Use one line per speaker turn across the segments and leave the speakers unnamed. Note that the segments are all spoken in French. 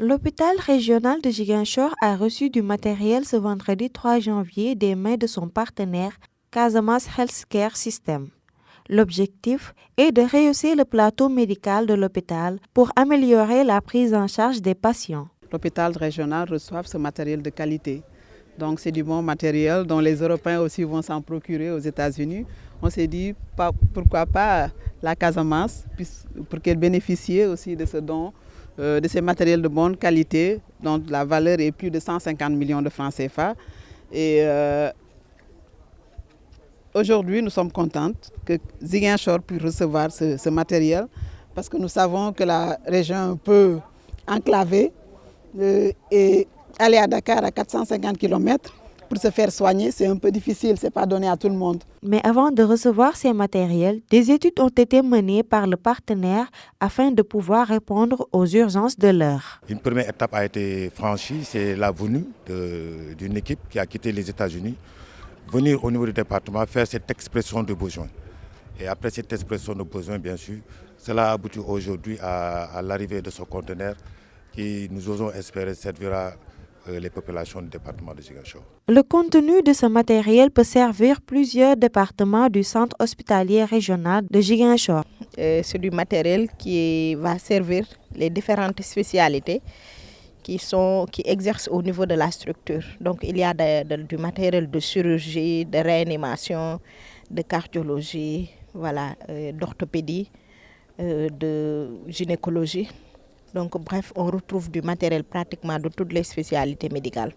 L'hôpital régional de Ziguinchor a reçu du matériel ce vendredi 3 janvier des mains de son partenaire Casamance Healthcare System. L'objectif est de rehausser le plateau médical de l'hôpital pour améliorer la prise en charge des patients.
L'hôpital régional reçoit ce matériel de qualité. Donc c'est du bon matériel dont les Européens aussi vont s'en procurer aux États-Unis. On s'est dit pourquoi pas la Casamance pour qu'elle bénéficie aussi de ce don, de ces matériels de bonne qualité dont la valeur est plus de 150 millions de francs CFA. Et aujourd'hui, nous sommes contentes que Ziguinchor puisse recevoir ce matériel parce que nous savons que la région est un peu enclavée et aller à Dakar à 450 km pour se faire soigner, c'est un peu difficile, ce n'est pas donné à tout le monde.
Mais avant de recevoir ces matériels, des études ont été menées par le partenaire afin de pouvoir répondre aux urgences de l'heure.
Une première étape a été franchie, c'est la venue d'une équipe qui a quitté les États-Unis, venir au niveau du département faire cette expression de besoin. Et après cette expression de besoin, bien sûr, cela aboutit aujourd'hui à l'arrivée de ce conteneur qui, nous osons espérer, servira les populations du département de Ziguinchor.
Le contenu de ce matériel peut servir plusieurs départements du centre hospitalier régional de Ziguinchor.
C'est du matériel qui va servir les différentes spécialités qui exercent au niveau de la structure. Donc il y a du matériel de chirurgie, de réanimation, de cardiologie, voilà, d'orthopédie, de gynécologie. Donc bref, on retrouve du matériel pratiquement de toutes les spécialités médicales.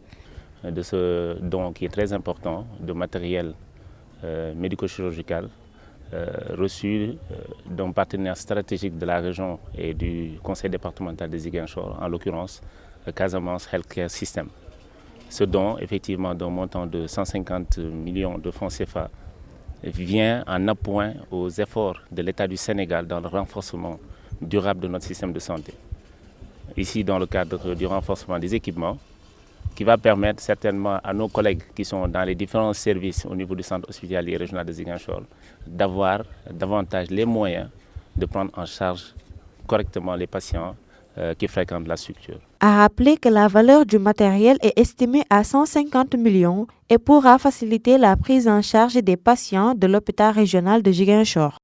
De ce don qui est très important, de matériel médico-chirurgical reçu d'un partenaire stratégique de la région et du conseil départemental de Ziguinchor, en l'occurrence le Casamance Healthcare System. Ce don, effectivement, d'un montant de 150 millions de francs CFA, vient en appoint aux efforts de l'État du Sénégal dans le renforcement durable de notre système de santé. Ici, dans le cadre du renforcement des équipements, qui va permettre certainement à nos collègues qui sont dans les différents services au niveau du centre hospitalier régional de Ziguinchor d'avoir davantage les moyens de prendre en charge correctement les patients qui fréquentent la structure.
A rappeler que la valeur du matériel est estimée à 150 millions et pourra faciliter la prise en charge des patients de l'hôpital régional de Ziguinchor.